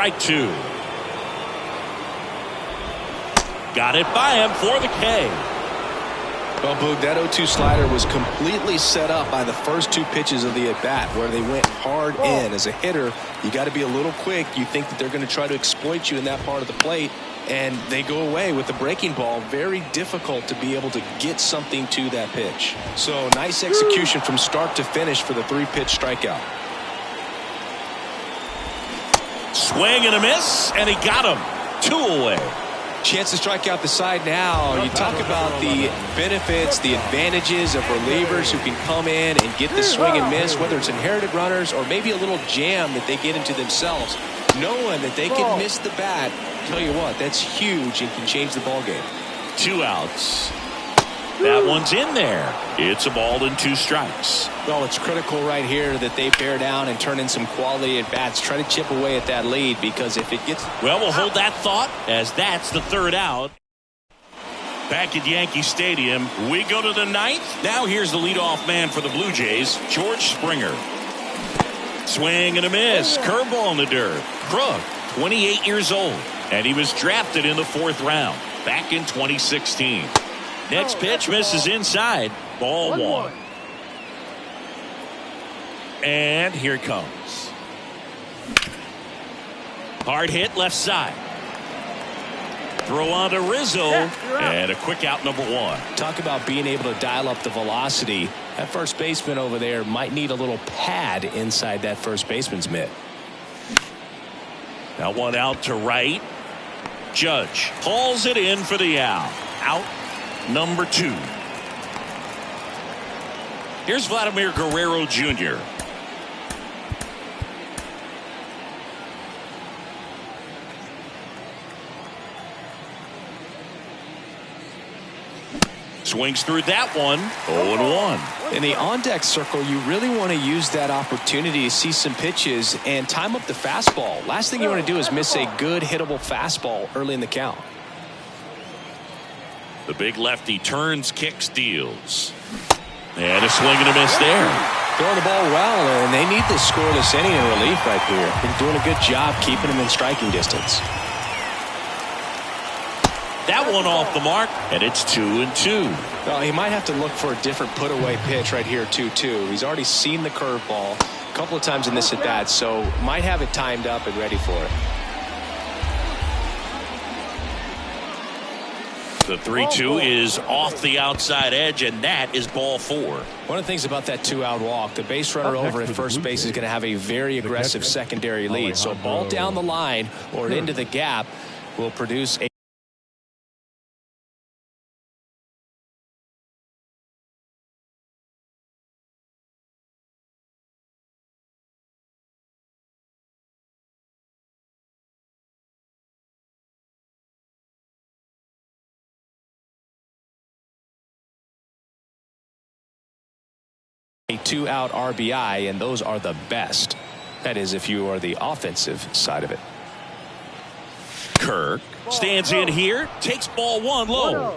Strike two. Got it by him for the K. Well, Boog, that 0-2 slider was completely set up by the first two pitches of the at-bat where they went hard in. As a hitter, you got to be a little quick. You think that they're going to try to exploit you in that part of the plate, and they go away with the breaking ball. Very difficult to be able to get something to that pitch. So nice execution from start to finish for the 3-pitch strikeout. Swing and a miss, and he got him. 2 away. Chance to strike out the side now. You talk about the benefits, the advantages of relievers who can come in and get the swing and miss, whether it's inherited runners or maybe a little jam that they get into themselves. Knowing that they can miss the bat, tell you what, that's huge and can change the ball game. 2 outs. That one's in there. It's a ball and 2 strikes. Well, it's critical right here that they bear down and turn in some quality at bats. Try to chip away at that lead, because if it gets... Well, we'll hold that thought as that's the 3rd out. Back at Yankee Stadium, we go to the 9th. Now here's the leadoff man for the Blue Jays, George Springer. Swing and a miss. Curveball in the dirt. Krug, 28 years old, and he was drafted in the 4th round back in 2016. Next pitch misses inside. Ball 1. And here it comes. Hard hit left side. Throw on to Rizzo. And a quick out, number 1. Talk about being able to dial up the velocity. That first baseman over there might need a little pad inside that first baseman's mitt. Now 1 out to right. Judge hauls it in for the out. Out number 2. Here's Vladimir Guerrero Jr. Swings through that one. 0-1. In the on-deck circle, you really want to use that opportunity to see some pitches and time up the fastball. Last thing you want to do is miss a good hittable fastball early in the count. The big lefty turns, kicks, deals. And a swing and a miss there. Throwing the ball well, and they need this scoreless inning in relief right here. Been doing a good job keeping them in striking distance. That one off the mark, and it's 2-2. Well, he might have to look for a different put-away pitch right here, 2-2. He's already seen the curveball a couple of times in this at-bat, so might have it timed up and ready for it. The 3-2 is off the outside edge, and that is ball 4. One of the things about that 2-out walk, the base runner over at first base is going to have a very aggressive secondary lead. So ball down the line or into the gap will produce a a 2-out RBI, and those are the best. That is, if you are the offensive side of it. Kirk stands in here, takes ball 1 low.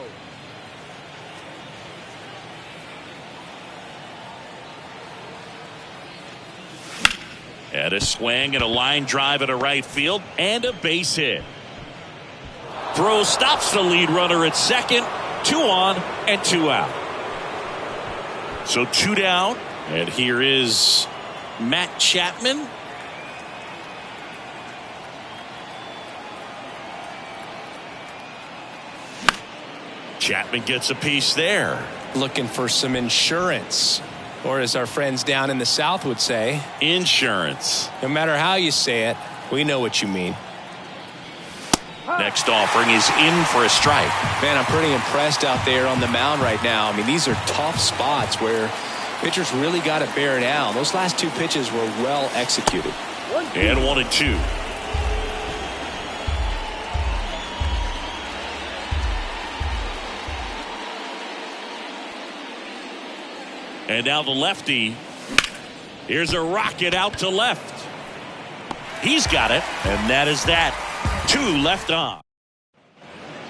And a swing and a line drive at a right field and a base hit. Throw stops the lead runner at second. 2 on and 2 out. So 2 down, and here is Matt Chapman. Chapman gets a piece there. Looking for some insurance, or as our friends down in the South would say, insurance. No matter how you say it, we know what you mean. Next offering is in for a strike. Man, I'm pretty impressed out there on the mound right now. I mean, these are tough spots where pitchers really got to bear down. Those last 2 pitches were well executed. And 1-2. And now the lefty. Here's a rocket out to left. He's got it, and that is that. 2 left on.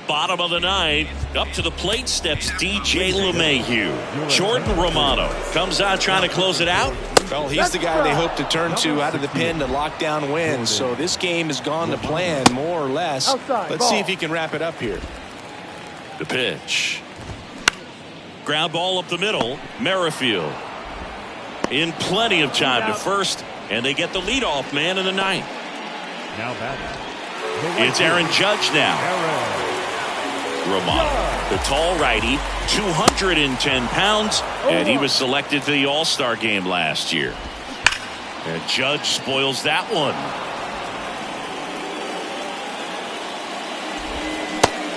Bottom of the 9th, up to the plate steps DJ LeMahieu. Jordan Romano comes out trying to close it out. Well, he's the guy they hope to turn to out of the pen to lock down wins. So this game has gone to plan, more or less. Let's see if he can wrap it up here. The pitch. Ground ball up the middle. Merrifield in plenty of time to first, and they get the leadoff man in the ninth. Now batting. It's Aaron Judge now. Romano, the tall righty, 210 pounds, and he was selected for the All-Star game last year. And Judge spoils that one.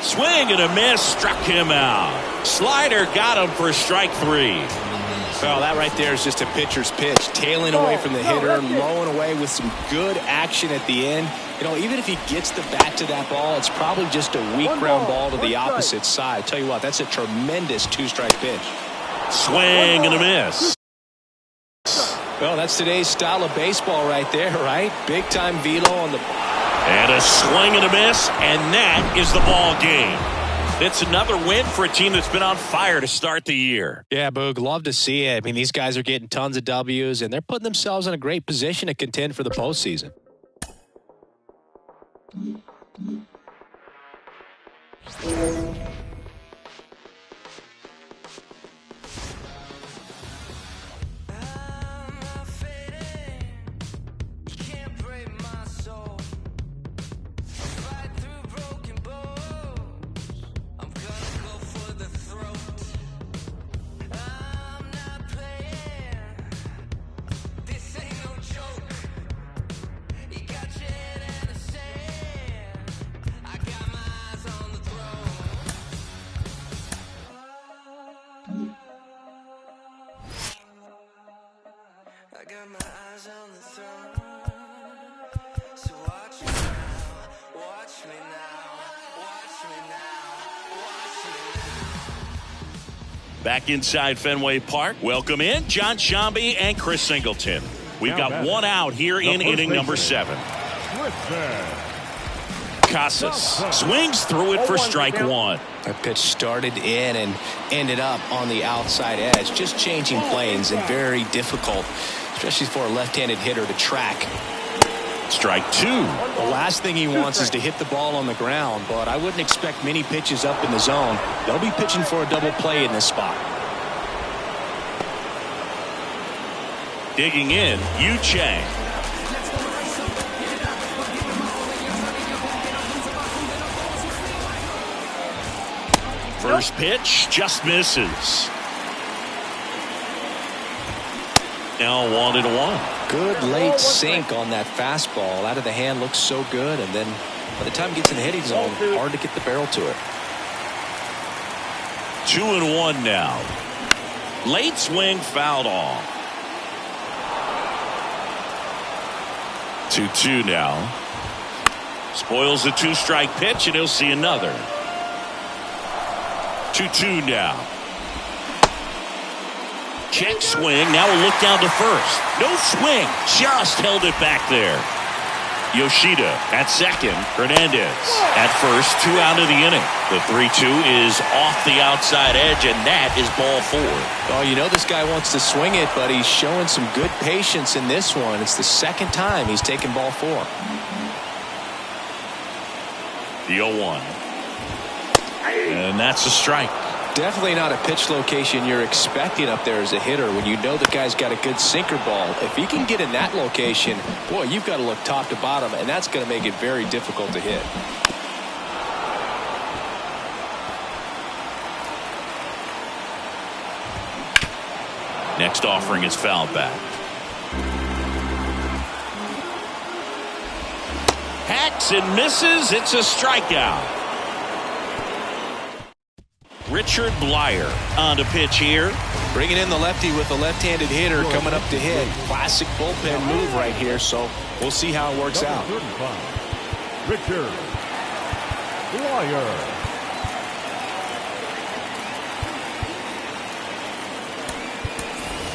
Swing and a miss, struck him out. Slider got him for strike 3. Well, that right there is just a pitcher's pitch, tailing away from the hitter, mowing away with some good action at the end. You know, even if he gets the bat to that ball, it's probably just a weak ground ball to the opposite side. Tell you what, that's a tremendous 2-strike pitch. Swing and a miss. Well, that's today's style of baseball right there, right? Big time velo on the. And a swing and a miss, and that is the ball game. It's another win for a team that's been on fire to start the year. Yeah, Boog, love to see it. I mean, these guys are getting tons of W's, and they're putting themselves in a great position to contend for the postseason. I got my eyes on the throne. So watch me now, watch me now, watch me now, watch me now. Back inside Fenway Park. Welcome in John Shambi and Chris Singleton. We've got one out here in inning number 7. Casas swings through it for strike 1. That pitch started in and ended up on the outside edge. Just changing planes and very difficult, especially for a left-handed hitter to track. Strike 2. The last thing he wants is to hit the ball on the ground, but I wouldn't expect many pitches up in the zone. They'll be pitching for a double play in this spot. Digging in, Yu Chang. First pitch just misses. Now 1-1. Good late sink on that fastball. Out of the hand looks so good, and then by the time it gets in the hitting zone, hard to get the barrel to it. 2-1 now. Late swing fouled off. 2-2 now. Spoils the 2-strike pitch, and he'll see another. 2-2 now. Check swing. Now a look down to first. No swing. Just held it back there. Yoshida at second. Hernandez at first. 2 out of the inning. The 3-2 is off the outside edge, and that is ball 4. Oh, you know this guy wants to swing it, but he's showing some good patience in this one. It's the second time he's taken ball 4. The 0-1. And that's a strike. Definitely not a pitch location you're expecting up there as a hitter when you know the guy's got a good sinker ball. If he can get in that location, boy, you've got to look top to bottom, and that's going to make it very difficult to hit. Next offering is fouled back. Hacks and misses. It's a strikeout. Richard Blyer on to pitch here. Bringing in the lefty with a left-handed hitter coming up to hit. Classic bullpen move right here, so we'll see how it works out. Richard Blyer.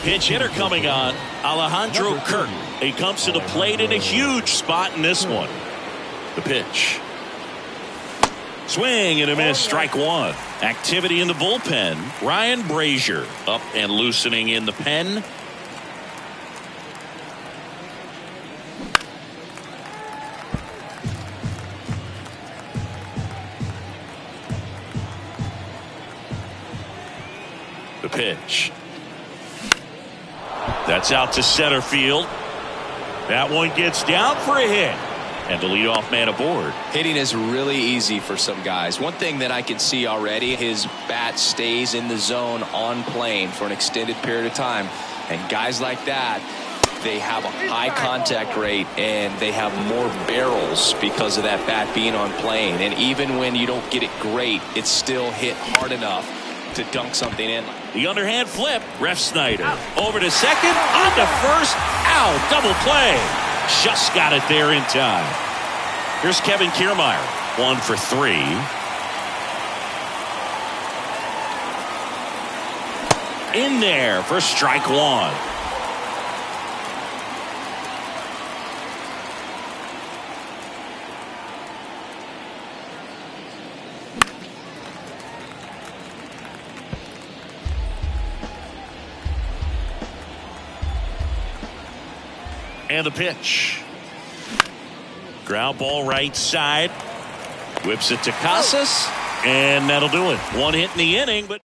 Pitch hitter coming on, Alejandro Kirk. He comes to the plate in a huge spot in this one. The pitch. Swing and a miss, strike 1. Activity in the bullpen. Ryan Brazier up and loosening in the pen. The pitch. That's out to center field. That one gets down for a hit. And the leadoff man aboard. Hitting is really easy for some guys. One thing that I can see already, his bat stays in the zone on plane for an extended period of time. And guys like that, they have a high contact rate and they have more barrels because of that bat being on plane. And even when you don't get it great, it's still hit hard enough to dunk something in. The underhand flip. Ref Snyder over to second, on to first, out, double play. Just got it there in time. Here's Kevin Kiermaier, 1 for 3. In there for strike one. And the pitch. Ground ball right side. Whips it to Casas. And that'll do it. One hit in the inning, but.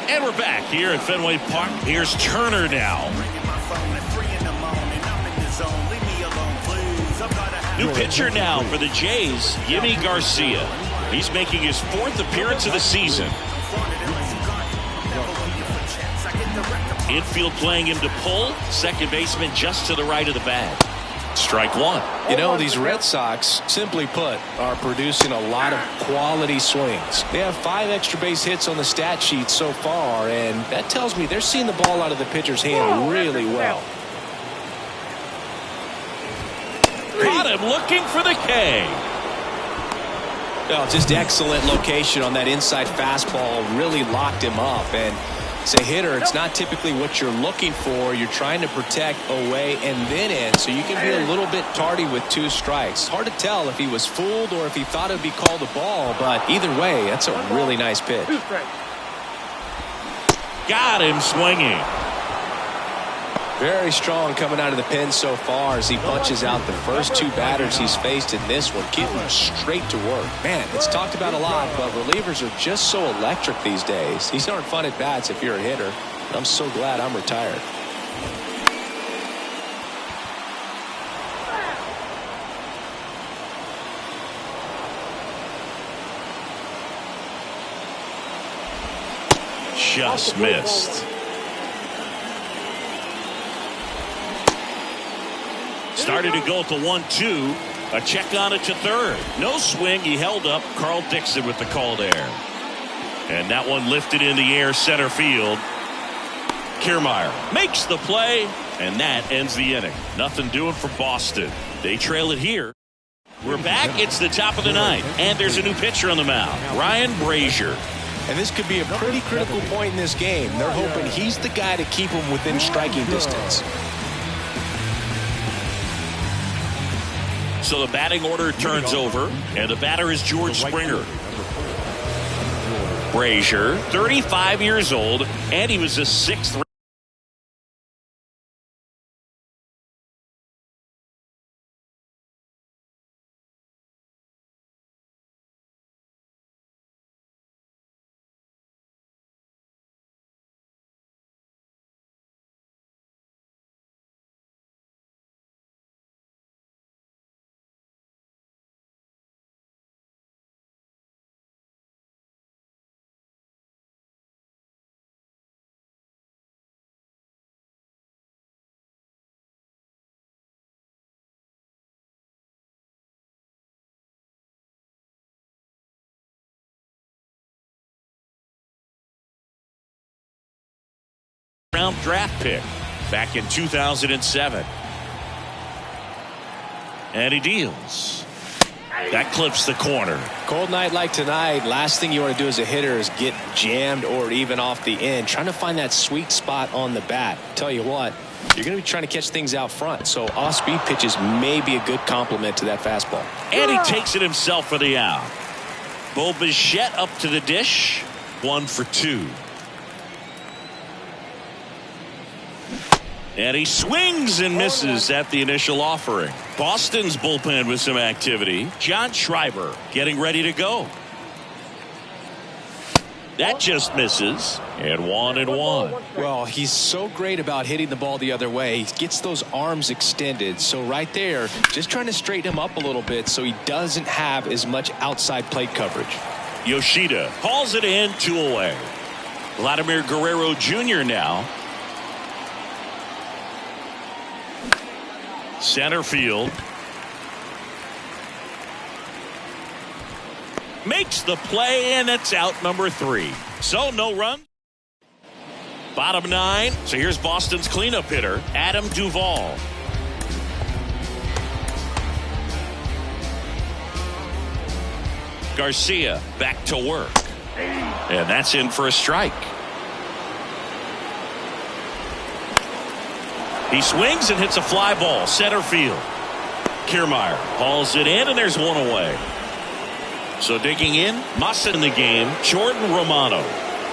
And we're back here at Fenway Park. Here's Turner now. New pitcher now for the Jays, Yimi Garcia. He's making his 4th appearance of the season. Infield playing him to pull. Second baseman just to the right of the bag. Strike one. You know, these Red Sox, simply put, are producing a lot of quality swings. They have 5 extra base hits on the stat sheet so far, and that tells me they're seeing the ball out of the pitcher's hand really well. Caught him looking for the K. Oh, just excellent location on that inside fastball. Really locked him up. And as a hitter, it's not typically what you're looking for. You're trying to protect away and then in, so you can be a little bit tardy with 2 strikes. Hard to tell if he was fooled or if he thought it would be called a ball, but either way, that's a really nice pitch. Got him swinging. Very strong coming out of the pen so far as he punches out the first 2 batters he's faced in this one, getting straight to work. Man, it's talked about a lot, but relievers are just so electric these days. These aren't fun at bats if you're a hitter. I'm so glad I'm retired. Just missed. Started to go to 1-2. A check on it to third. No swing. He held up. Carl Dixon with the call there. And that one lifted in the air center field. Kiermaier makes the play. And that ends the inning. Nothing doing for Boston. They trail it here. We're back. It's the top of the 9th. And there's a new pitcher on the mound. Ryan Brazier. And this could be a pretty critical point in this game. They're hoping he's the guy to keep them within striking distance. So the batting order turns over, and the batter is George Springer. Brazier, 35 years old, and he was a 6th round draft pick back in 2007. And he deals. That clips the corner. Cold night like tonight, last thing you want to do as a hitter is get jammed or even off the end. Trying to find that sweet spot on the bat. Tell you what, you're going to be trying to catch things out front. So off-speed pitches may be a good complement to that fastball. And he takes it himself for the out. Bo Bichette up to the dish. 1 for 2. And he swings and misses at the initial offering. Boston's bullpen with some activity. John Schreiber getting ready to go. That just misses. And 1-1. Well, he's so great about hitting the ball the other way. He gets those arms extended. So right there, just trying to straighten him up a little bit so he doesn't have as much outside plate coverage. Yoshida hauls it in, 2 away. Vladimir Guerrero Jr. now. Center field. Makes the play, and it's out number 3. So no run. Bottom 9. So here's Boston's cleanup hitter, Adam Duvall. Garcia back to work. And that's in for a strike. He swings and hits a fly ball, center field. Kiermaier hauls it in, and there's 1 away. So digging in, Massa in the game, Jordan Romano.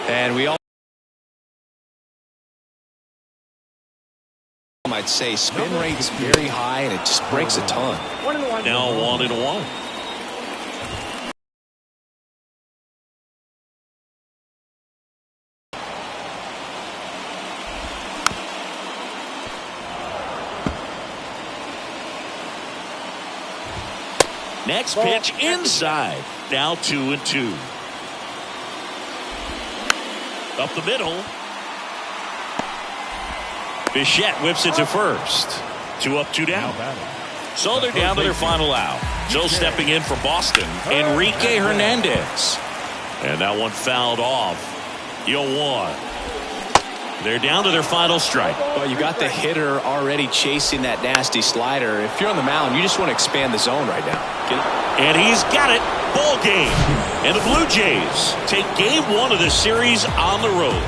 And we all might say spin rate is very high, and it just breaks a ton. Now 1-1. Next pitch inside. Now 2-2. Up the middle. Bichette whips it to first. 2 up, 2 down. So they're down to their final out. So stepping in for Boston, Enrique Hernandez. And that one fouled off. 0-1. They're down to their final strike. Well, you got the hitter already chasing that nasty slider. If you're on the mound, you just want to expand the zone right now. And he's got it. Ball game. And the Blue Jays take game 1 of this series on the road.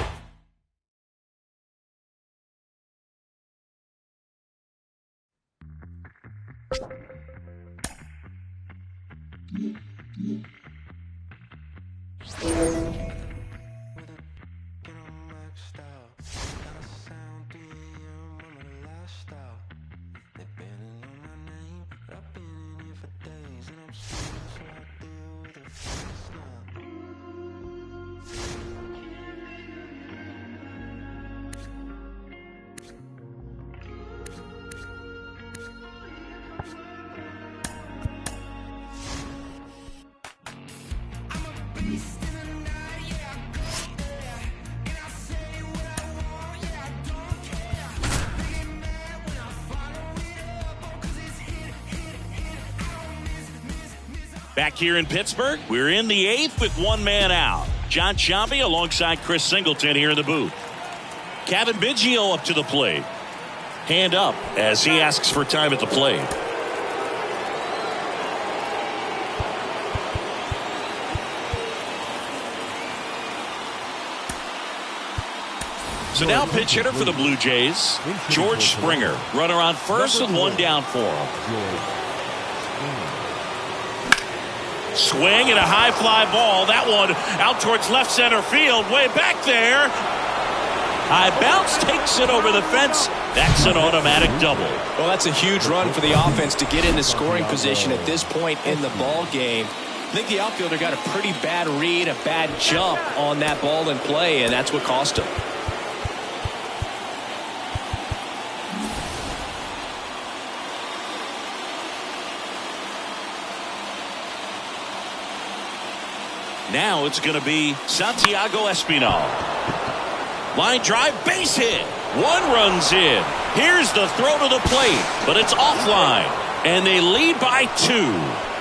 Back here in Pittsburgh, we're in the 8th with 1 man out. John Sciambi alongside Chris Singleton here in the booth. Kevin Biggio up to the plate. Hand up as he asks for time at the plate. So now pitch hitter for the Blue Jays, George Springer. Runner on first and 1 down for him. Swing and a high fly ball. That one out towards left center field. Way back there. High bounce takes it over the fence. That's an automatic double. Well, that's a huge run for the offense to get into scoring position at this point in the ball game. I think the outfielder got a pretty bad read, a bad jump on that ball in play, and that's what cost him. Now it's going to be Santiago Espinal. Line drive, base hit. 1 runs in. Here's the throw to the plate, but it's offline, and they lead by 2.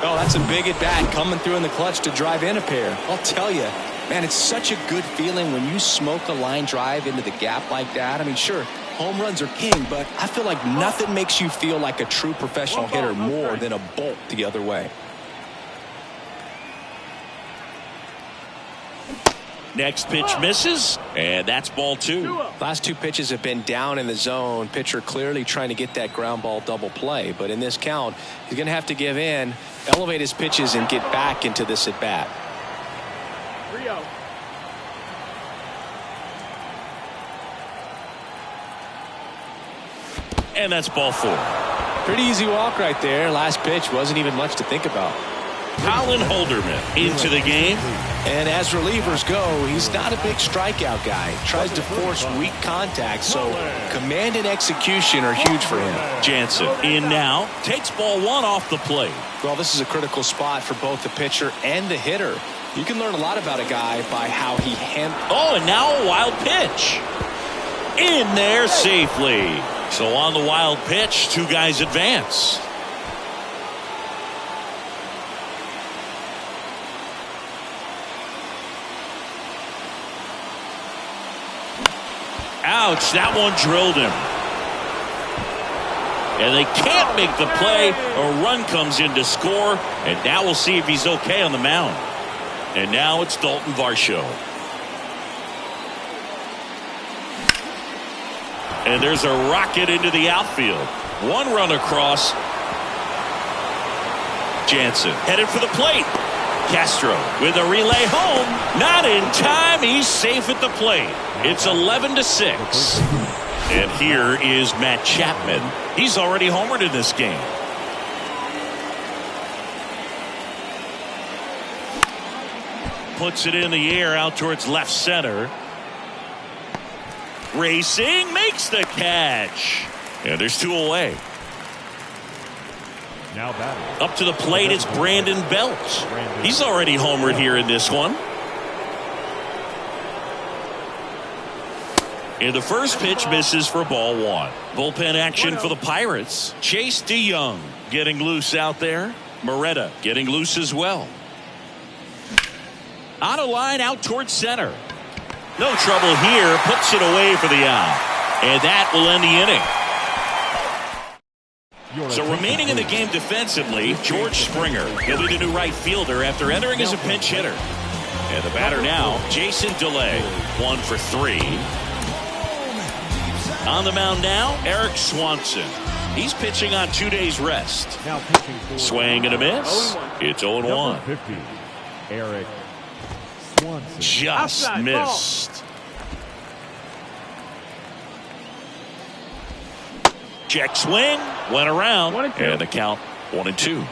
Oh, that's a big at bat coming through in the clutch to drive in a pair. I'll tell you, man, it's such a good feeling when you smoke a line drive into the gap like that. I mean, sure, home runs are king, but I feel like nothing makes you feel like a true professional hitter more than a bolt the other way. Next pitch misses, and that's ball 2. Last 2 pitches have been down in the zone. Pitcher clearly trying to get that ground ball double play, but in this count, he's going to have to give in, elevate his pitches, and get back into this at bat. And that's ball 4. Pretty easy walk right there. Last pitch wasn't even much to think about. Colin Holderman into the game. And as relievers go, he's not a big strikeout guy. Tries to force weak contact, so command and execution are huge for him. Jansen in now. Takes ball one off the plate. Well, this is a critical spot for both the pitcher and the hitter. You can learn a lot about a guy by how he handles. Oh, and now a wild pitch. In there safely. So on the wild pitch, two guys advance. Ouch, that one drilled him. And they can't make the play. A run comes in to score. And now we'll see if he's okay on the mound. And now it's Dalton Varsho. And there's a rocket into the outfield. One run across. Jansen headed for the plate. Castro with a relay home. Not in time. He's safe at the plate. It's 11-6. And here is Matt Chapman. He's already homered in this game. Puts it in the air out towards left center. Racing, makes the catch. And there's two away. Now batting. Up to the plate, it's Brandon Belt. He's already homered here in this one. And the first pitch misses for ball one. Bullpen action for the Pirates. Chase DeYoung getting loose out there. Moretta getting loose as well. On a line out towards center. No trouble here. Puts it away for the out. And that will end the inning. So remaining in the game defensively, George Springer. He'll be the new right fielder after entering as a pinch hitter. And the batter now, Jason DeLay. 1 for 3. On the mound now, Eric Swanson. He's pitching on 2 days rest. Now pitching for Swing and a miss. It's 0-1. 50. Eric Swanson. Just Outside missed. Check swing. Went around. 1-2. And the count 1-2.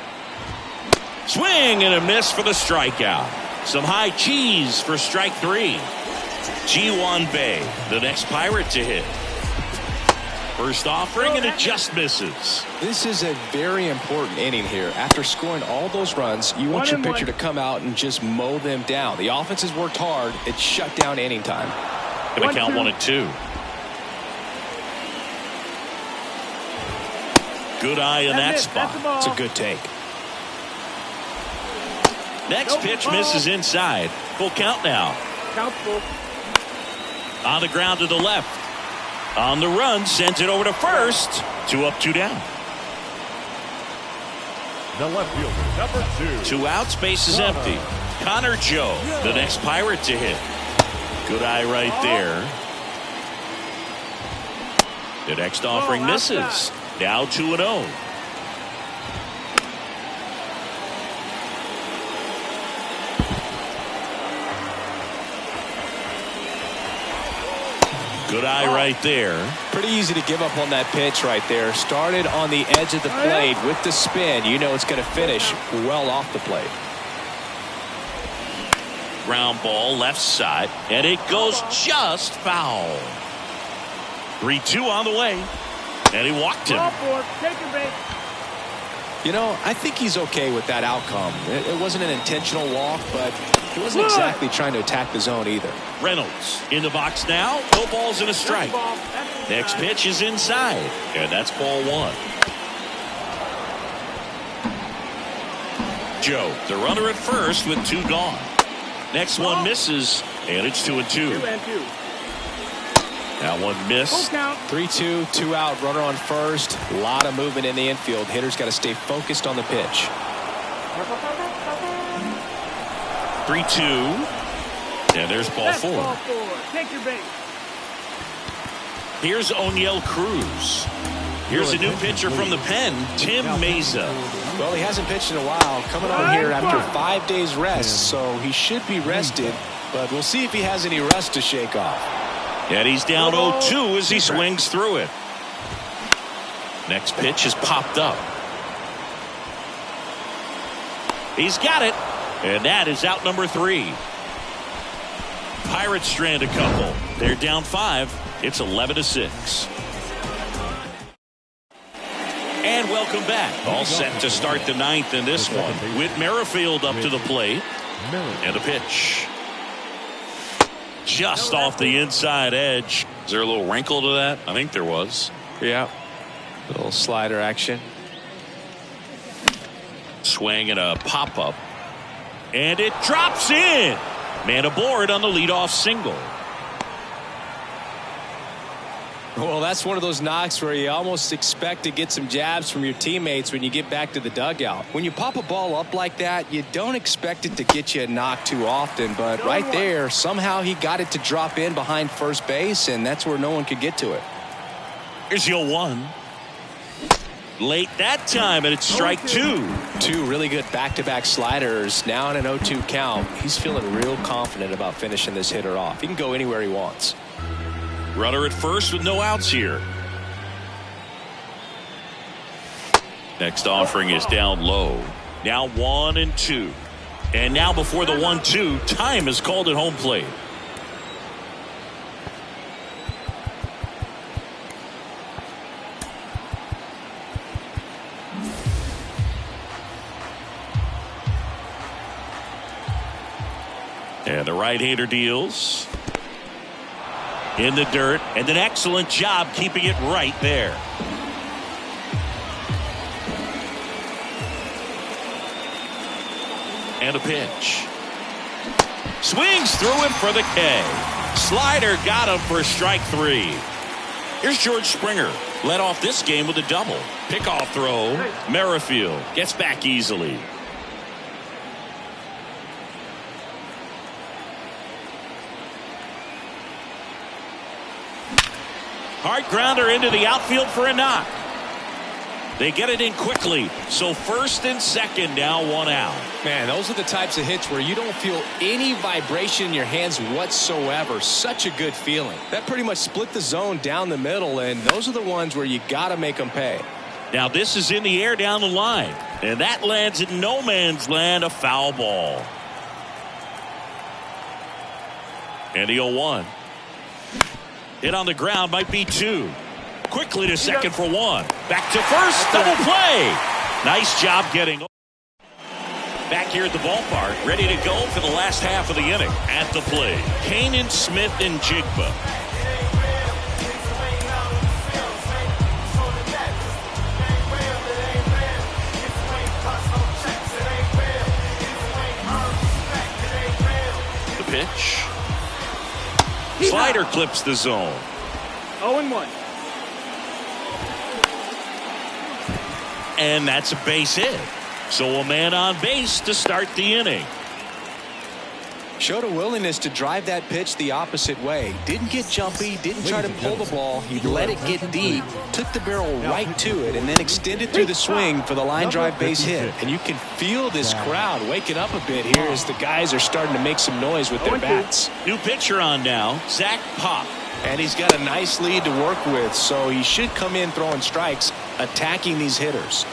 Swing and a miss for the strikeout. Some high cheese for strike 3. Ji-Hwan Bae, the next Pirate to hit. First offering, and it just misses. This is a very important inning here. After scoring all those runs, you want your pitcher to come out and just mow them down. The offense has worked hard. It's shut down inning time. Going to count 1-2. Good eye in that spot. It's a good take. Next pitch misses inside. Full count now. Count full. On the ground to the left. On the run, sends it over to first. 2 up, 2 down. The left fielder, number 2. 2 outs, base is empty. Connor Joe, the next Pirate to hit. Good eye right there. The next offering misses. Now 2-0. Good eye right there. Pretty easy to give up on that pitch right there. Started on the edge of the plate with the spin. You know it's going to finish well off the plate. Ground ball left side, and it goes just foul. 3-2 on the way, and he walked him. Take your bait. You know, I think he's okay with that outcome. It wasn't an intentional walk, but he wasn't exactly trying to attack the zone either. Reynolds in the box now. No balls and a strike. Next pitch is inside, and that's ball 1. Joe, the runner at first with 2 gone. Next one misses, and it's 2-2. 2-2. That one missed. 3-2, 2 out, runner on first. A lot of movement in the infield. Hitter's got to stay focused on the pitch. 3-2. And there's ball 4. Ball 4. Take your bait. Here's Oniel Cruz. Here's a new pitcher from the pen, Tim Meza. Well, he hasn't pitched in a while. Coming on here after 5 days rest, so he should be rested. But we'll see if he has any rust to shake off. And he's down 0-2 as he swings through it. Next pitch is popped up. He's got it. And that is out number 3. Pirates strand a couple. They're down 5. It's 11-6. And welcome back. All set to start the 9th in this one. With Merrifield up to the plate. And a pitch. Just off the inside edge. Is there a little wrinkle to that? I think there was. Yeah. Little slider action. Swing and a pop-up. And it drops in. Man aboard on the leadoff single. Well, that's one of those knocks where you almost expect to get some jabs from your teammates when you get back to the dugout. When you pop a ball up like that, you don't expect it to get you a knock too often. But right there, somehow he got it to drop in behind first base, and that's where no one could get to it. Here's your 1. Late that time, and it's strike 2. 2 really good back-to-back sliders. Now in an 0-2 count. He's feeling real confident about finishing this hitter off. He can go anywhere he wants. Runner at first with no outs here. Next offering is down low. Now 1 and 2. And now before the 1-2, time is called at home plate. And the right-hander deals. In the dirt, and an excellent job keeping it right there. And a pitch. Swings through it for the K. Slider got him for strike 3. Here's George Springer. Led off this game with a double. Pickoff throw. Merrifield gets back easily. Hard grounder into the outfield for a knock. They get it in quickly. So first and second, now 1 out. Man, those are the types of hits where you don't feel any vibration in your hands whatsoever. Such a good feeling. That pretty much split the zone down the middle, and those are the ones where you got to make them pay. Now this is in the air down the line. And that lands in no man's land, a foul ball. And the 0-1. Hit on the ground, might be 2. Quickly to second for 1. Back to first, double play. Nice job getting. Back here at the ballpark, ready to go for the last half of the inning. At the plate, Kanan, Smith, and Jigba. The pitch. Slider clips the zone. 0-1. And that's a base hit. So a man on base to start the inning. Showed a willingness to drive that pitch the opposite way. Didn't get jumpy, didn't try to pull the ball. He let it get deep, took the barrel right to it, and then extended through the swing for the line drive base hit. And you can feel this crowd waking up a bit here as the guys are starting to make some noise with their bats. New pitcher on now, Zach Pop. And he's got a nice lead to work with, so he should come in throwing strikes, attacking these hitters.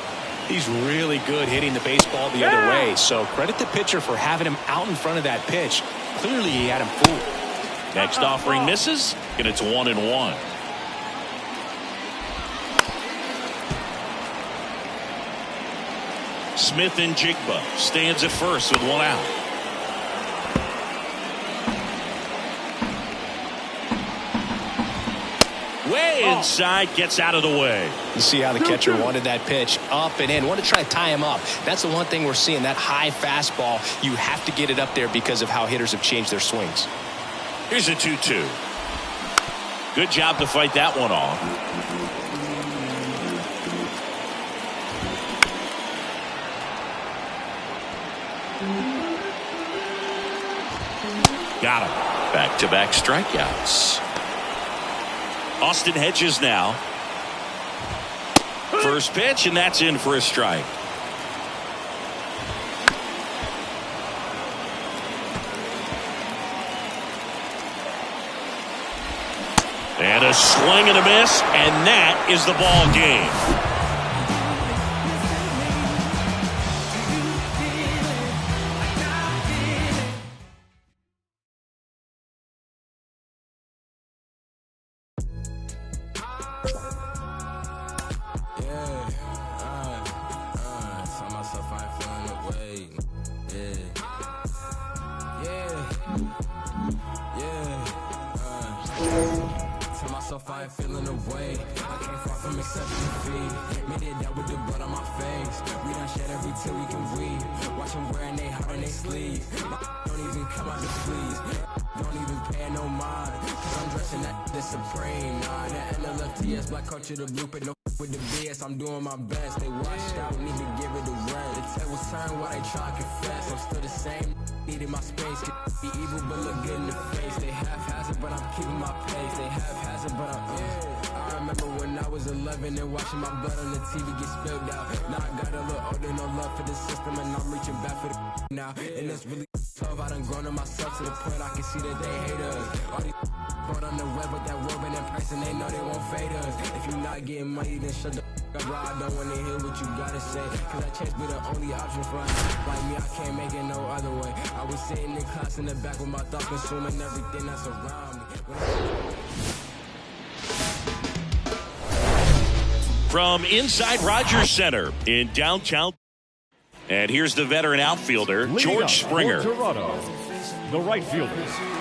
He's really good hitting the baseball the other way, so credit the pitcher for having him out in front of that pitch. Clearly he had him fooled. Next offering misses, and it's 1-1. Smith and Jigba stands at first with 1 out. Way inside, gets out of the way. You see how the catcher wanted that pitch up and in. Want to try to tie him up. That's the one thing we're seeing, that high fastball. You have to get it up there because of how hitters have changed their swings. Here's a 2-2. Good job to fight that one off. Got him. Back-to-back strikeouts. Austin Hedges now. First pitch, and that's in for a strike. And a swing and a miss, and that is the ball game. quiet, feeling away. I came far from accepting defeat. Made it out with the blood on my face. We done shed every tear we can weep. Watch them wearing they heart in they sleeve. Don't even come out to please. Don't even pay no mind. Cause I'm dressing that the supreme. Nah, the NLFTS, black culture, the blueprint. No with the BS, I'm doing my best. They washed out, need to give it a rest. The tables turn while they try to confess. I'm still the same. Needing my space. Be evil, but look good in the face. They haphazard, but I'm keeping my pace. They haphazard, but I remember when I was 11 and watching my blood on the TV get spilled out. Now I got a little older, no love for the system, and I'm reaching back for the now. And it's really tough. I done grown on myself to the point I can see that they hate us. All these brought on the web with that woven in person, they know they won't fade us. If you not getting money, then shut the up, bro. I don't wanna hear what you gotta say. Cause that chance be the only option for us. Like me, I can't make it no other way. I was sitting in class in the back with my thoughts consuming everything that's around me. From inside Rogers Center in downtown. And here's the veteran outfielder, Leading George up Springer. for Toronto, the right fielder, George Springer.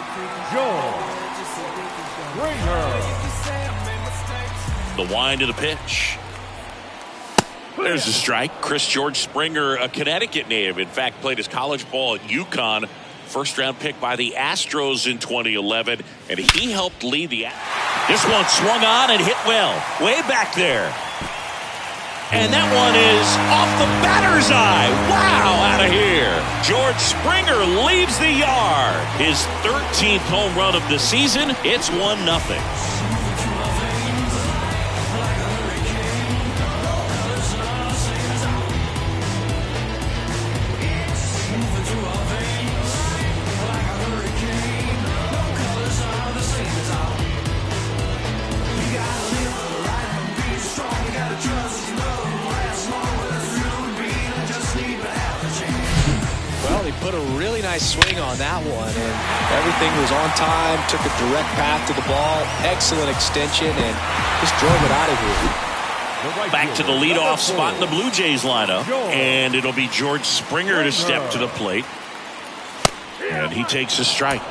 The wind of the pitch. There's a strike. George Springer, a Connecticut native. In fact, played his college ball at UConn. First round pick by the Astros in 2011. And he helped lead the... This one swung on and hit well. Way back there. And that one is off the batter's eye. Wow, out of here. George Springer leaves the yard. His 13th home run of the season. It's 1-0. He put a really nice swing on that one, and everything was on time, took a direct path to the ball, excellent extension, and just drove it out of here. Back to the leadoff spot in the Blue Jays lineup, and it'll be George Springer to step to the plate, and he takes a strike.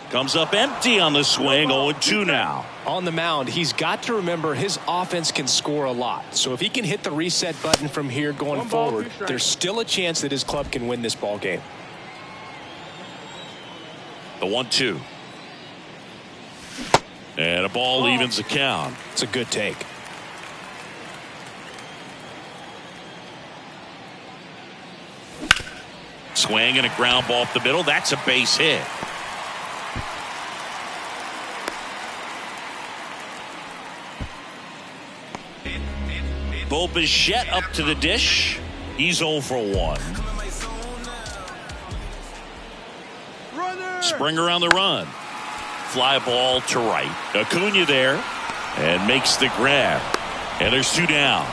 Comes up empty on the swing, 0-2 now. On the mound, he's got to remember his offense can score a lot. So if he can hit the reset button from here going forward, there's still a chance that his club can win this ball game. The 1-2. And a ball evens the count. It's a good take. Swing and a ground ball up the middle. That's a base hit. Bo Bichette up to the dish. He's 0 for 1. Springer on the run. Fly ball to right. Acuna there and makes the grab. And there's 2 down.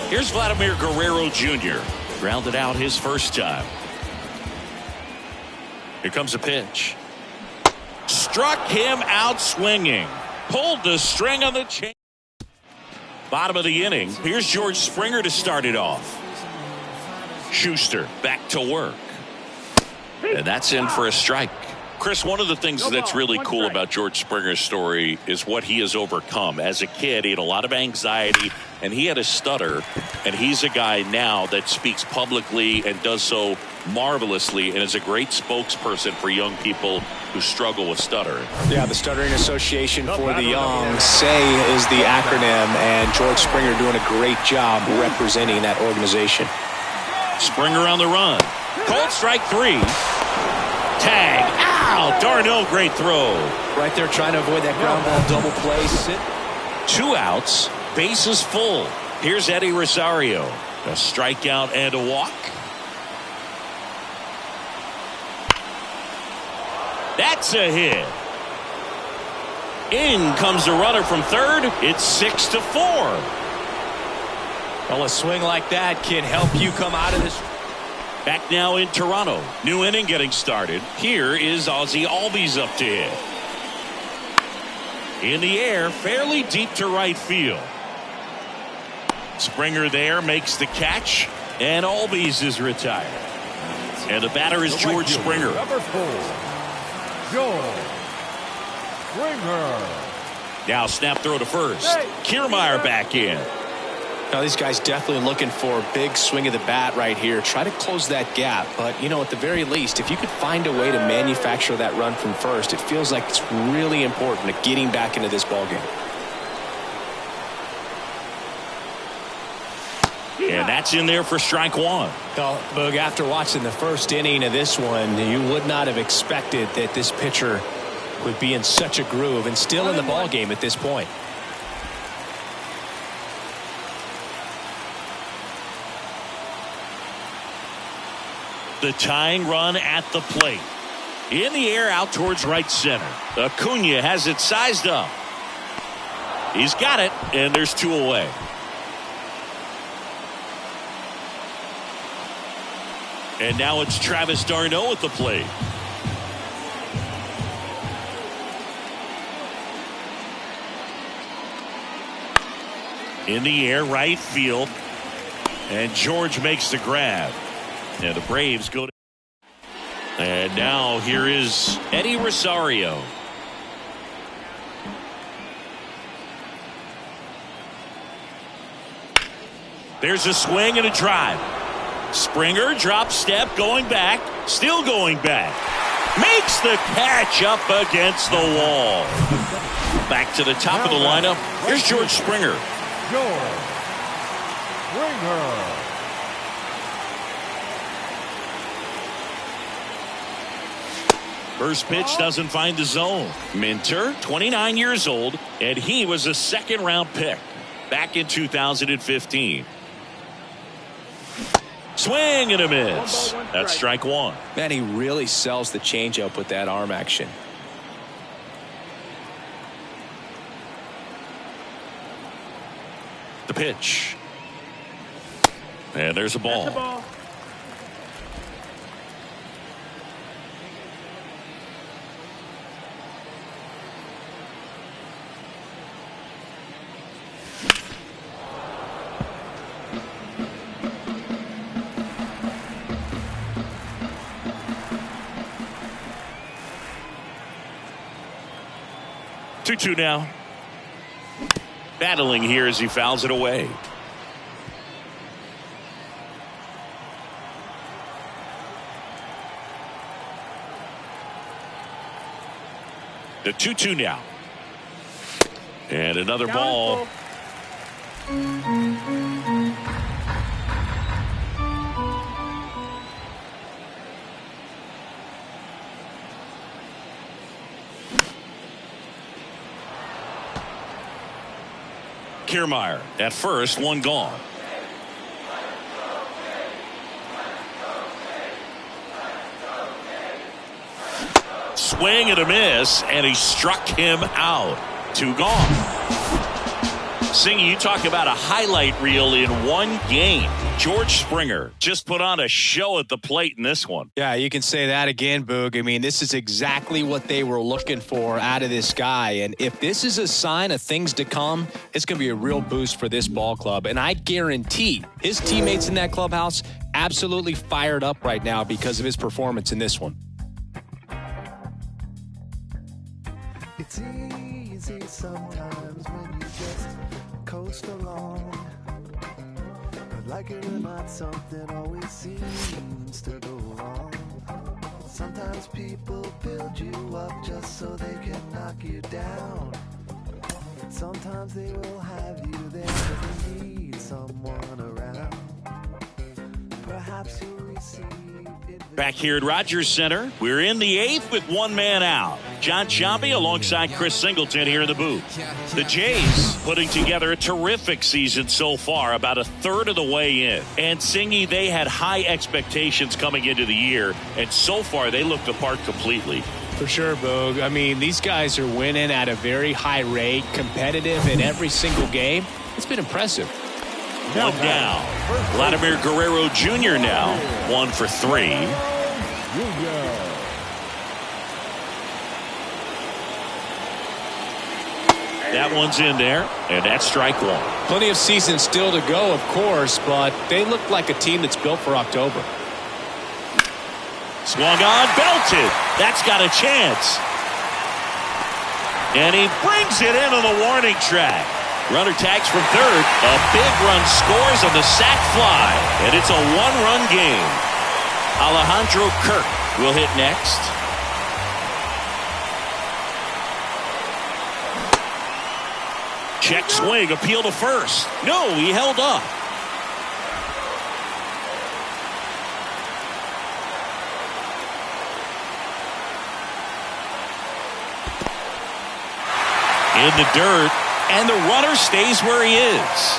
Here's Vladimir Guerrero Jr. Grounded out his first time. Here comes a pitch. Struck him out swinging. Pulled the string on the chain. Bottom of the inning. Here's George Springer to start it off. Schuster back to work. And that's in for a strike. Chris, one of the things that's really cool about George Springer's story is what he has overcome. As a kid, he had a lot of anxiety, and he had a stutter. And he's a guy now that speaks publicly and does so marvelously and is a great spokesperson for young people who struggle with stuttering. Yeah, the Stuttering Association for the Young, SAY is the acronym, and George Springer doing a great job representing that organization. Springer on the run. Cold strike 3. Tag. Ow! Darno, great throw. Right there trying to avoid that ground ball double play. 2 outs. Bases full. Here's Eddie Rosario. A strikeout and a walk. That's a hit. In comes the runner from third. It's 6-4. Well, a swing like that can help you come out of this. Back now in Toronto. New inning getting started. Here is Ozzie Albies up to hit. In the air, fairly deep to right field. Springer there makes the catch. And Albies is retired. And the batter is George Springer. Number 4, George Springer. Now snap throw to first. Kiermaier back in. Now these guys definitely looking for a big swing of the bat right here. Try to close that gap. But, you know, at the very least, if you could find a way to manufacture that run from first, it feels like it's really important to getting back into this ballgame. And that's in there for strike one. Well, Boog, after watching the first inning of this one, you would not have expected that this pitcher would be in such a groove and still in the ballgame at this point. The tying run at the plate. In the air out towards right center. Acuna has it sized up. He's got it, and there's 2 away. And now it's Travis d'Arnaud at the plate. In the air, right field. And George makes the grab. And the Braves go to. And now here is Eddie Rosario. There's a swing and a drive. Springer drop step going back. Still going back. Makes the catch up against the wall. Back to the top of the lineup. Here's George Springer. George Springer. First pitch doesn't find the zone. Minter, 29 years old, and he was a second-round pick back in 2015. Swing and a miss. That's strike one. Man, he really sells the changeup with that arm action. The pitch. And there's a ball. That's the ball. Two now. Battling here as he fouls it away. The 2-2 now. And another ball. Kiermaier at first, one gone. Swing and a miss, and he struck him out. 2 gone. Singy, you talk about a highlight reel in one game. George Springer just put on a show at the plate in this one. Yeah, you can say that again, Boog. I mean, this is exactly what they were looking for out of this guy. And if this is a sign of things to come, it's going to be a real boost for this ball club. And I guarantee his teammates in that clubhouse absolutely fired up right now because of his performance in this one. It's easy sometimes when you just coast along. But like it or not, something always seems to go wrong. Sometimes people build you up just so they can knock you down. Sometimes they will have you there because they need someone around. Perhaps you'll receive it. Back here at Rogers Center, we're in the 8th with one man out. John Sciambi alongside Chris Singleton here in the booth. The Jays putting together a terrific season so far, about a third of the way in. And Singy, they had high expectations coming into the year, and so far they look the part completely. For sure, Boog. I mean, these guys are winning at a very high rate, competitive in every single game. It's been impressive. One down. Vladimir Guerrero Jr. now 1 for 3. That one's in there, and that's strike one. Plenty of season still to go, of course, but they look like a team that's built for October. Swung on, belted. That's got a chance. And he brings it into the warning track. Runner tags from third. A big run scores on the sac fly. And it's a one-run game. Alejandro Kirk will hit next. Check swing, appeal to first. No, he held up. In the dirt, and the runner stays where he is.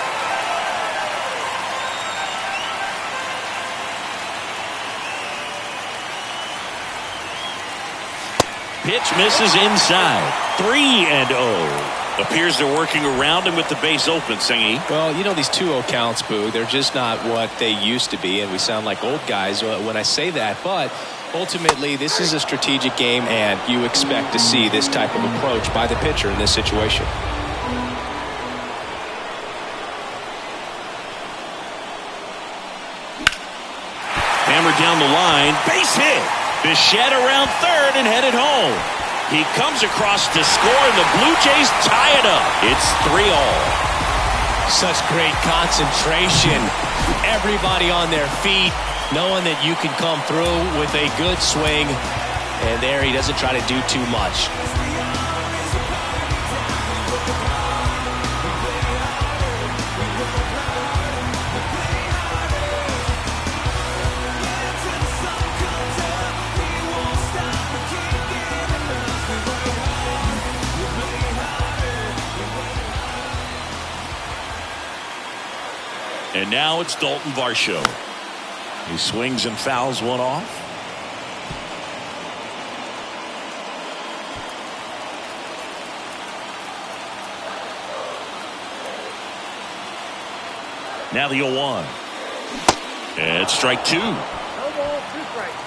Pitch misses inside. 3-0. Appears they're working around him with the base open, Singy. Well, you know, these 2-0 counts, Boo, they're just not what they used to be, and we sound like old guys when I say that, but ultimately this is a strategic game, and you expect to see this type of approach by the pitcher in this situation. Hammered down the line, base hit. Bichette around third and headed home. He comes across to score, and the Blue Jays tie it up. It's 3-3. Such great concentration. Everybody on their feet, knowing that you can come through with a good swing. And there he doesn't try to do too much. And now it's Dalton Varsho. He swings and fouls one off. Now the 0-1. And it's strike two. No ball, 2 strikes.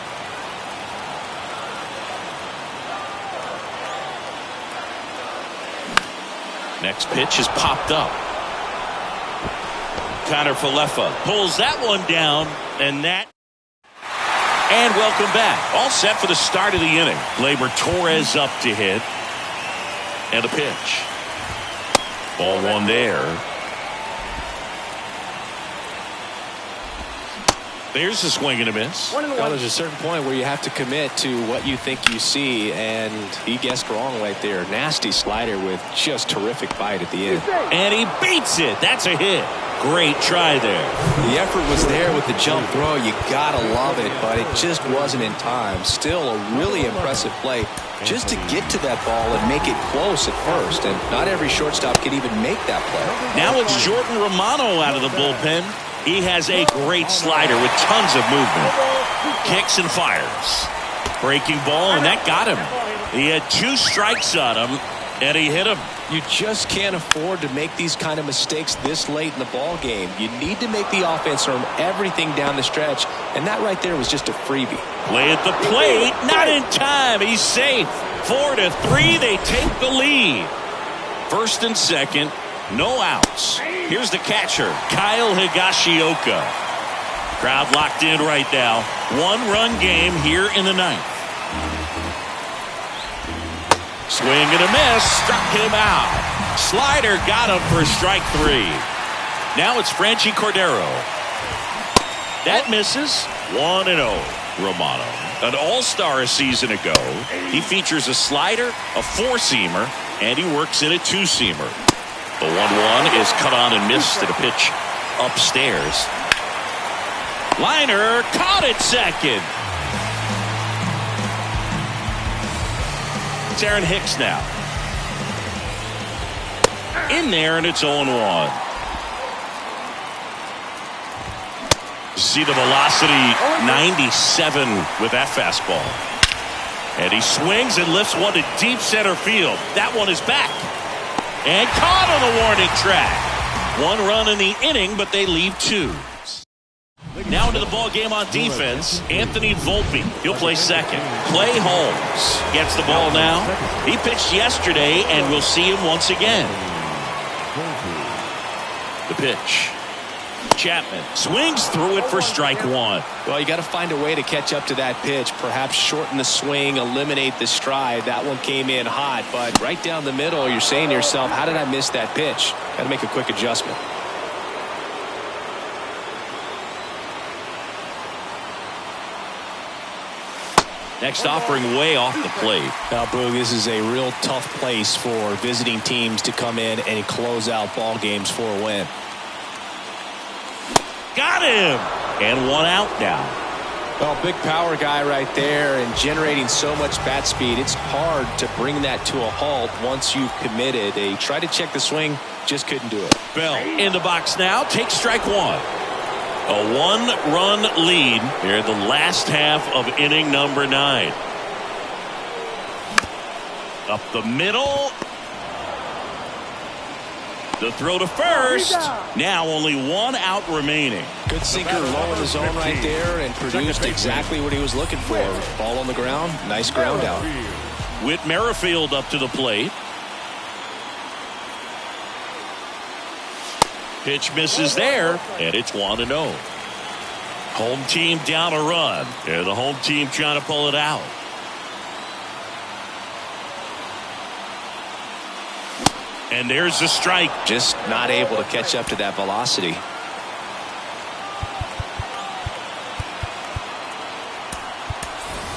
Next pitch is popped up. Connor Falefa pulls that one down, and welcome back. All set for the start of the inning. Gleyber Torres up to hit, and a pitch. Ball one there. There's a swing and a miss. Well, there's a certain point where you have to commit to what you think you see, and he guessed wrong right there. Nasty slider with just terrific bite at the end. And he beats it. That's a hit. Great try there. The effort was there with the jump throw. You gotta love it, but it just wasn't in time. Still a really impressive play just to get to that ball and make it close at first, and not every shortstop can even make that play. Now it's Jordan Romano out of the bullpen. He has a great slider with tons of movement. Kicks and fires. Breaking ball, and that got him. He had 2 strikes on him, and he hit him. You just can't afford to make these kind of mistakes this late in the ball game. You need to make the offense earn everything down the stretch, and that right there was just a freebie. Play at the plate, not in time. He's safe. 4-3, they take the lead. First and second, no outs. Here's the catcher, Kyle Higashioka. Crowd locked in right now. 1-run game here in the 9th. Swing and a miss, struck him out. Slider got him for strike 3. Now it's Franchi Cordero. That misses. 1-0. Romano, an all-star a season ago. He features a slider, a 4-seamer, and he works in a 2-seamer. The 1-1 is cut on and missed at a pitch upstairs. Liner caught at second. It's Aaron Hicks now. In there, and it's 0-1. You see the velocity, 97 with that fastball. And he swings and lifts one to deep center field. That one is back. And caught on the warning track. 1 run in the inning, but they leave 2. Now into the ball game on defense, Anthony Volpe. He'll play second. Clay Holmes gets the ball now. He pitched yesterday, and we'll see him once again. The pitch. Chapman swings through it for strike one. Well, you got to find a way to catch up to that pitch. Perhaps shorten the swing, eliminate the stride. That one came in hot, but right down the middle, you're saying to yourself, how did I miss that pitch? Got to make a quick adjustment. Next offering way off the plate. Now, Boog, this is a real tough place for visiting teams to come in and close out ball games for a win. Got him! And one out now. Well, big power guy right there and generating so much bat speed. It's hard to bring that to a halt once you've committed. They tried to check the swing, just couldn't do it. Bell in the box now, takes strike one. A one-run lead here in the last half of inning number 9. Up the middle. The throw to first. Now only one out remaining. Good sinker low in the zone right there and produced exactly what he was looking for. Ball on the ground. Nice ground out. Whit Merrifield up to the plate. Pitch misses there, and it's 1-0. Home team down a run. And the home team trying to pull it out. And there's the strike. Just not able to catch up to that velocity.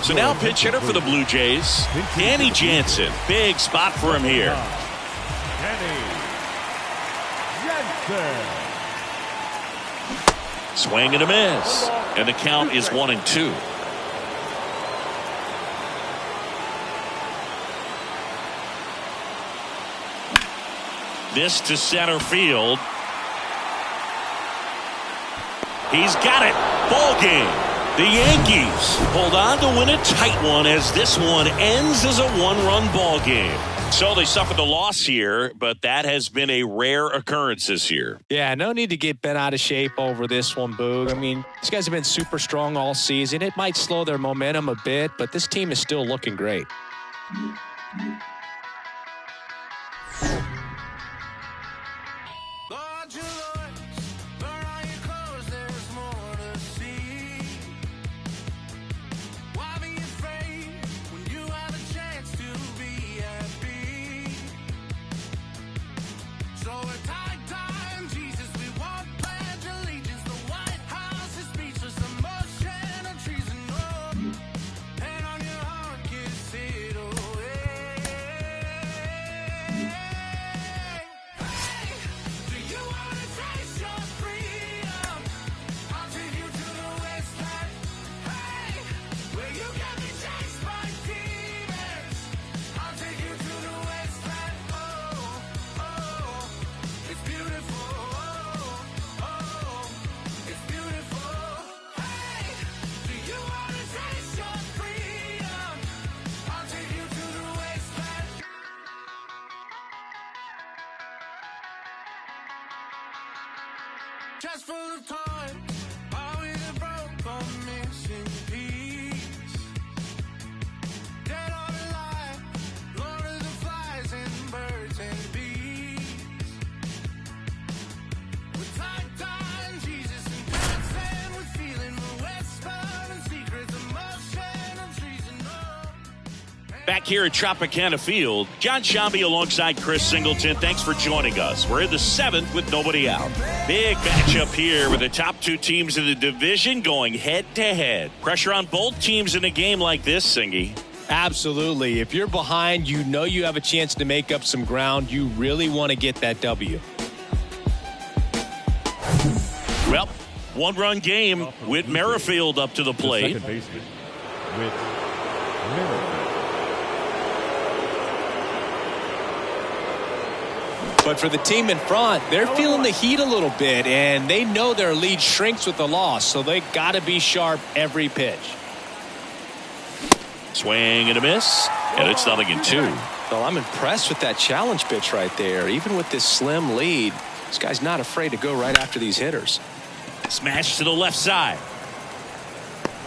So now pitch hitter for the Blue Jays, Danny Jansen. Big spot for him here. Danny Jansen. Swing and a miss. And the count is 1-2. This to center field. He's got it. Ball game. The Yankees hold on to win a tight one as this one ends as a one-run ball game. So they suffered the loss here, but that has been a rare occurrence this year. Yeah, no need to get bent out of shape over this one, Boog. I mean, these guys have been super strong all season. It might slow their momentum a bit, but this team is still looking great. Just full of time, always a broke or missing piece. Dead or alive, Lord of the flies and birds and bees. With time, Jesus and dancing, with feeling the westbound and secrets of motion and treason. Back here at Tropicana Field, John Shambi alongside Chris Singleton. Thanks for joining us. We're in the 7th with nobody out. Big matchup here with the top 2 teams in the division going head-to-head. Pressure on both teams in a game like this, Singy. Absolutely. If you're behind, you know you have a chance to make up some ground. You really want to get that W. Well, one-run game with Merrifield up to the plate. Second baseman with Merrifield. But for the team in front, they're feeling the heat a little bit, and they know their lead shrinks with the loss, so they got to be sharp every pitch. Swing and a miss, and it's 0-2. Well, I'm impressed with that challenge pitch right there. Even with this slim lead, this guy's not afraid to go right after these hitters. Smash to the left side.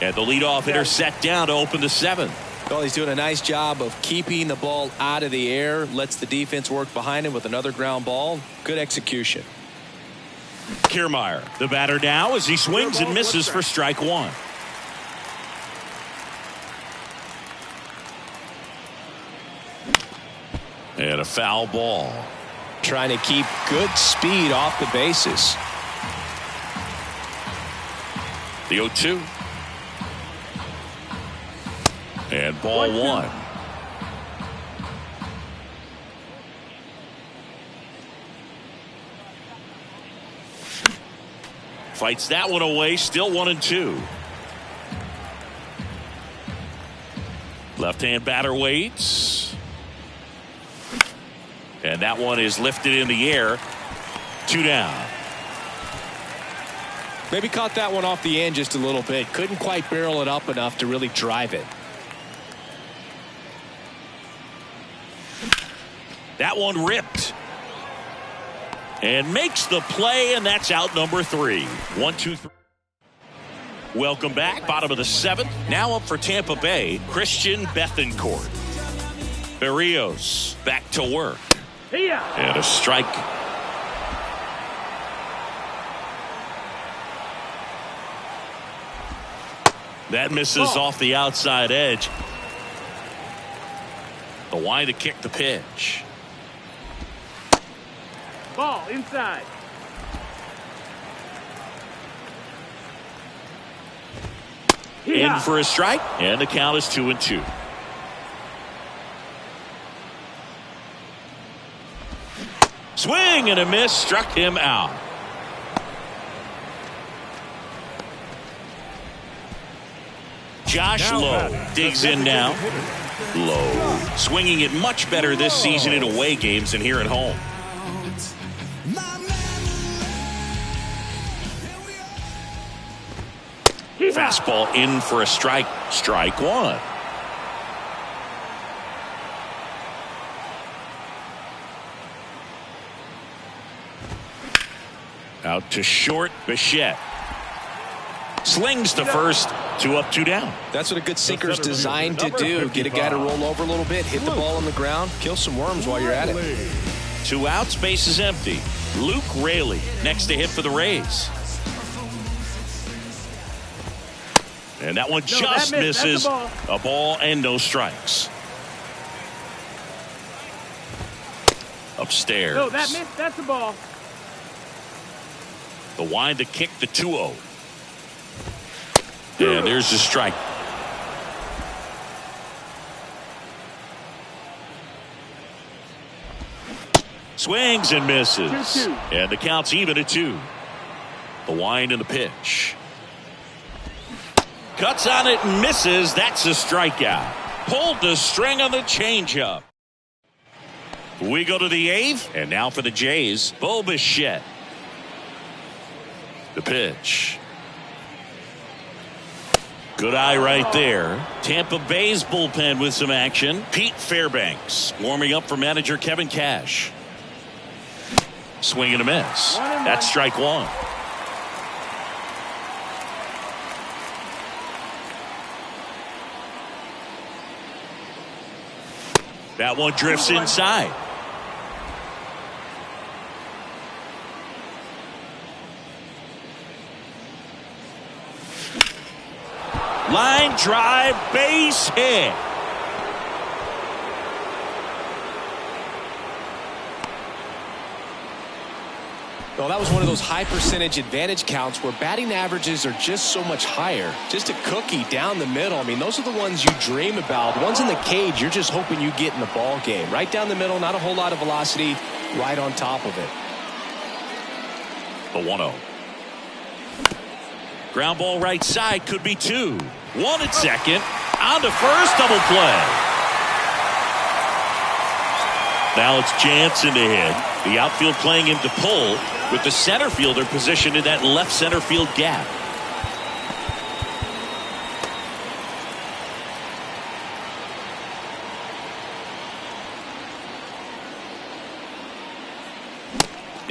And the leadoff hitter set down to open the 7th. Well, he's doing a nice job of keeping the ball out of the air. Lets the defense work behind him with another ground ball. Good execution. Kiermaier, the batter now as he swings and misses for strike 1. And a foul ball. Trying to keep good speed off the bases. The 0-2. And ball 1. Fights that one away. Still 1-2. Left-hand batter waits. And that one is lifted in the air. 2 down. Maybe caught that one off the end just a little bit. Couldn't quite barrel it up enough to really drive it. That one ripped. And makes the play, and that's out number 3. 1-2-3. Welcome back. Bottom of the 7th. Now up for Tampa Bay, Christian Bethancourt. Berrios back to work. And a strike. That misses off the outside edge. The wind to kick the pitch. Ball inside. In for a strike, and the count is 2-2. Swing and a miss, struck him out. Josh Lowe digs in now. Lowe swinging it much better this season in away games than here at home. Fastball in for a strike. Strike 1. Out to short. Bichette slings to first. 2 up, 2 down. That's what a good sinker's designed to do. Get a guy to roll over a little bit, hit the ball on the ground, kill some worms while you're at it. 2 outs, base is empty. Luke Raley next to hit for the Rays. And that one just misses. A ball and no strikes. Upstairs. No, that missed. That's a ball. The wind to kick the 2-0. And there's the strike. Swings and misses. 2-2. And the count's even at 2. The wind and the pitch. Cuts on it and misses. That's a strikeout. Pulled the string on the changeup. We go to the 8th. And now for the Jays, Bo Bichette. The pitch. Good eye right there. Tampa Bay's bullpen with some action. Pete Fairbanks warming up for manager Kevin Cash. Swing and a miss. That's strike 1. That one drifts inside. Line drive, base hit. Well, that was one of those high percentage advantage counts where batting averages are just so much higher. Just a cookie down the middle. I mean, those are the ones you dream about. The ones in the cage, you're just hoping you get in the ball game. Right down the middle, not a whole lot of velocity, right on top of it. The 1-0. Ground ball right side, could be 2. 1 at second. On to first, double play. Now it's Jansen to hit. The outfield playing him to pull, with the center fielder positioned in that left center field gap.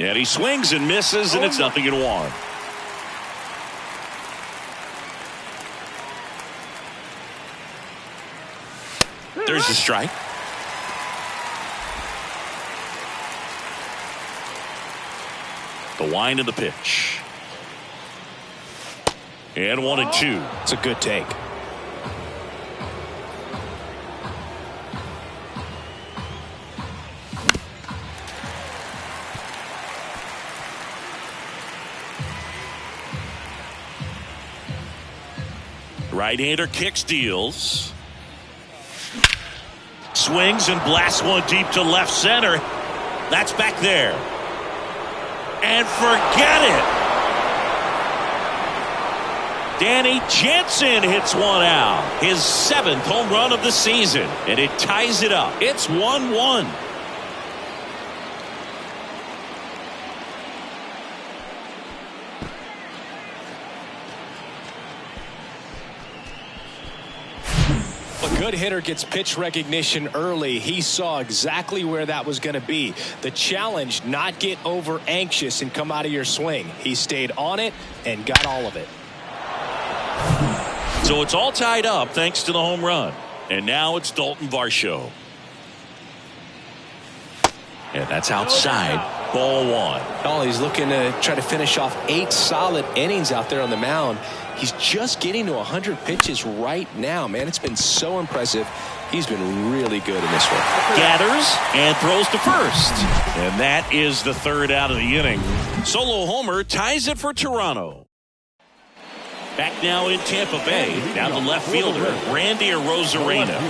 And he swings and misses, and it's 0-1. There's the strike. The wind of the pitch. And 1-2. It's a good take. Right-hander kicks, deals. Swings and blasts one deep to left center. That's back there. And forget it. Danny Jansen hits one out. His 7th home run of the season. And it ties it up. It's 1-1. A good hitter gets pitch recognition early. He saw exactly where that was going to be. The challenge, not get over anxious and come out of your swing. He stayed on it and got all of it. So it's all tied up thanks to the home run. And now it's Dalton Varsho. And that's outside. Ball 1. Oh, he's looking to try to finish off 8 solid innings out there on the mound. He's just getting to 100 pitches right now, man. It's been so impressive. He's been really good in this one. Gathers and throws to first. And that is the 3rd out of the inning. Solo homer ties it for Toronto. Back now in Tampa Bay. Now the left fielder, Randy Arozarena.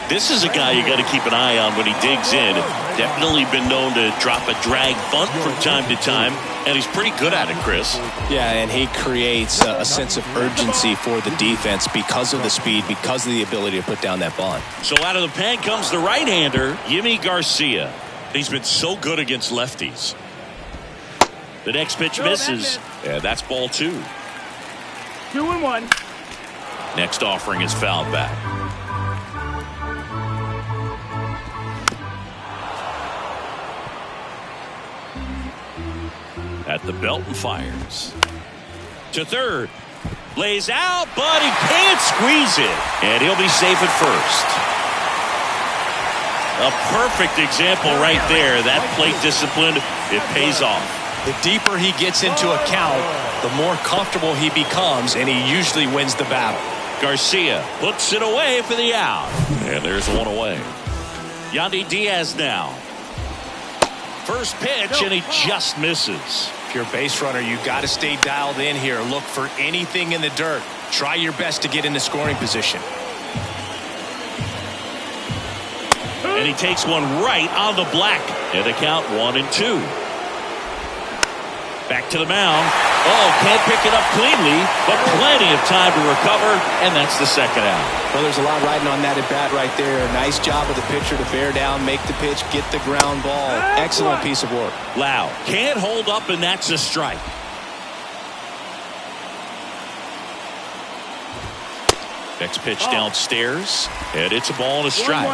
This is a guy you got to keep an eye on when he digs in. Definitely been known to drop a drag bunt from time to time, and he's pretty good at it, Chris. Yeah, and he creates a sense of urgency for the defense because of the speed, because of the ability to put down that bunt. So out of the pen comes the right-hander, Yimi Garcia. He's been so good against lefties. The next pitch misses, and that's ball 2. 2-1. Next offering is fouled back. At the belt and fires. To third. Lays out, but he can't squeeze it. And he'll be safe at first. A perfect example right there. That plate discipline, it pays off. The deeper he gets into a count, the more comfortable he becomes, and he usually wins the battle. Garcia puts it away for the out. And there's one away. Yandy Diaz now. First pitch, and he just misses. If you're a base runner, you got to stay dialed in here. Look for anything in the dirt. Try your best to get into scoring position. And he takes one right on the black. And the count 1-2. Back to the mound. Oh, can't pick it up cleanly, but plenty of time to recover, and that's the 2nd out. Well, there's a lot riding on that at bat right there. Nice job of the pitcher to bear down, make the pitch, get the ground ball. Excellent piece of work. Lau can't hold up, and that's a strike. Next pitch downstairs, and it's a ball and a strike.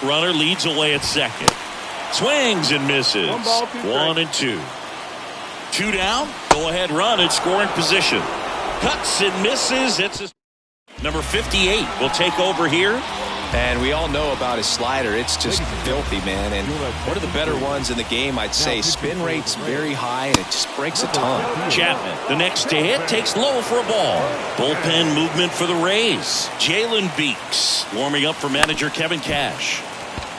1-1. Runner leads away at second. Swings and misses. 1-2. 2 down. Go ahead run in scoring position. Cuts and misses. It's number 58 will take over here. And we all know about his slider. It's just filthy, man. And one of the better ones in the game, I'd say. Spin rate's very high, and it just breaks a ton. Chapman, the next to hit, takes low for a ball. Bullpen movement for the Rays. Jalen Beeks warming up for manager Kevin Cash.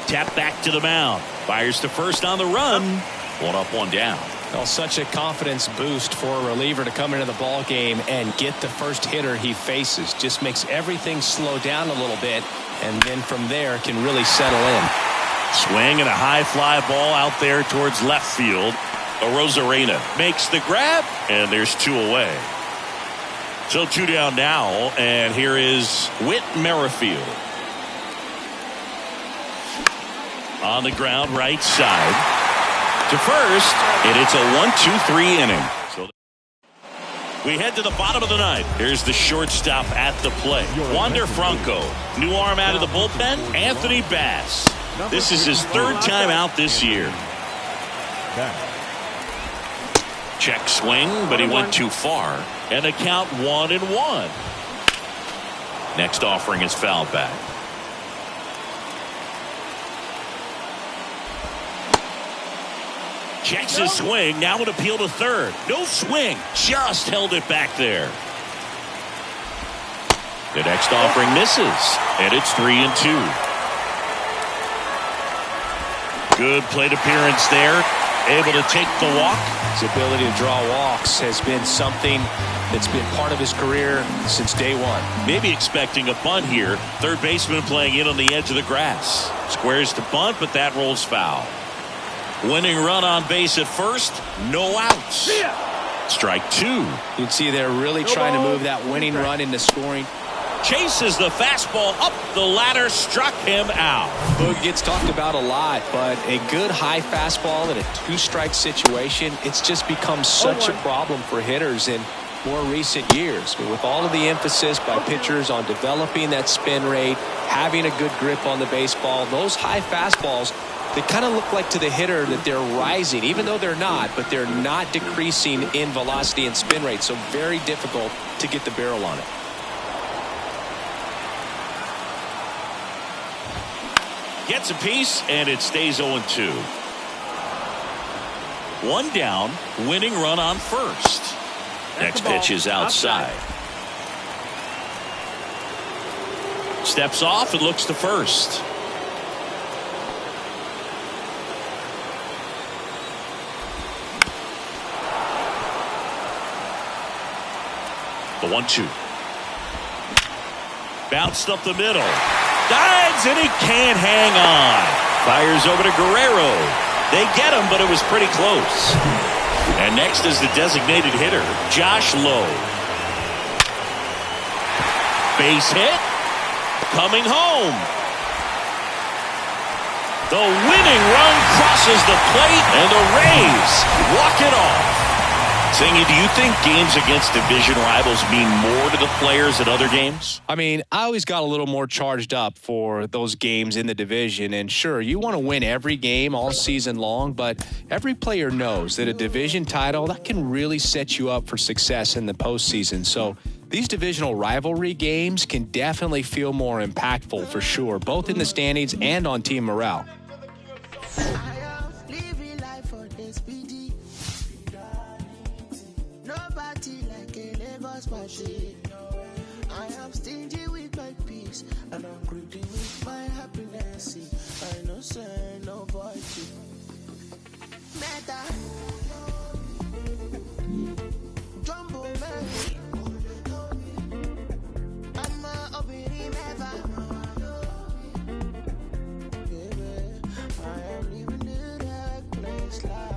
Tap back to the mound. Fires to first on the run. 1 up, 1 down. Well, such a confidence boost for a reliever to come into the ball game and get the first hitter he faces. Just makes everything slow down a little bit, and then from there can really settle in. Swing and a high fly ball out there towards left field. Arozarena makes the grab, and there's 2 away. So 2 down now, and here is Whit Merrifield. On the ground, right side. To first, and it's a 1-2-3 inning. So we head to the bottom of the 9th. Here's the shortstop at the plate. Wander Franco. New arm out of the bullpen, Anthony Bass. This is his 3rd time out this year. Check swing, but he went too far. And the count 1-1. Next offering is fouled back. Checks his swing. Now an appeal to third. No swing. Just held it back there. The next offering misses. And it's 3-2. Good plate appearance there. Able to take the walk. His ability to draw walks has been something that's been part of his career since day one. Maybe expecting a bunt here. Third baseman playing in on the edge of the grass. Squares to bunt, but that rolls foul. Winning run on base at first. No outs. Strike two. You can see they're really trying to move that winning run into scoring. Chases the fastball up the ladder, struck him out. Boog gets talked about a lot, but a good high fastball in a two-strike situation, it's just become such a problem for hitters in more recent years. But with all of the emphasis by pitchers on developing that spin rate, having a good grip on the baseball, those high fastballs, they kind of look like to the hitter that they're rising, even though they're not, but they're not decreasing in velocity and spin rate, so very difficult to get the barrel on it. Gets a piece, and it stays 0-2. One down, winning run on first. Next pitch is outside. Steps off and looks to first. The 1-2. Bounced up the middle. Dives, and he can't hang on. Fires over to Guerrero. They get him, but it was pretty close. And next is the designated hitter, Josh Lowe. Base hit. Coming home. The winning run crosses the plate, and the Rays walk it off. Singy, do you think games against division rivals mean more to the players at other games? I mean, I always got a little more charged up for those games in the division. And sure, you want to win every game all season long, but every player knows that a division title, that can really set you up for success in the postseason. So these divisional rivalry games can definitely feel more impactful for sure, both in the standings and on team morale. I am stingy with my peace, and I'm greedy with my happiness. I know, say nobody better.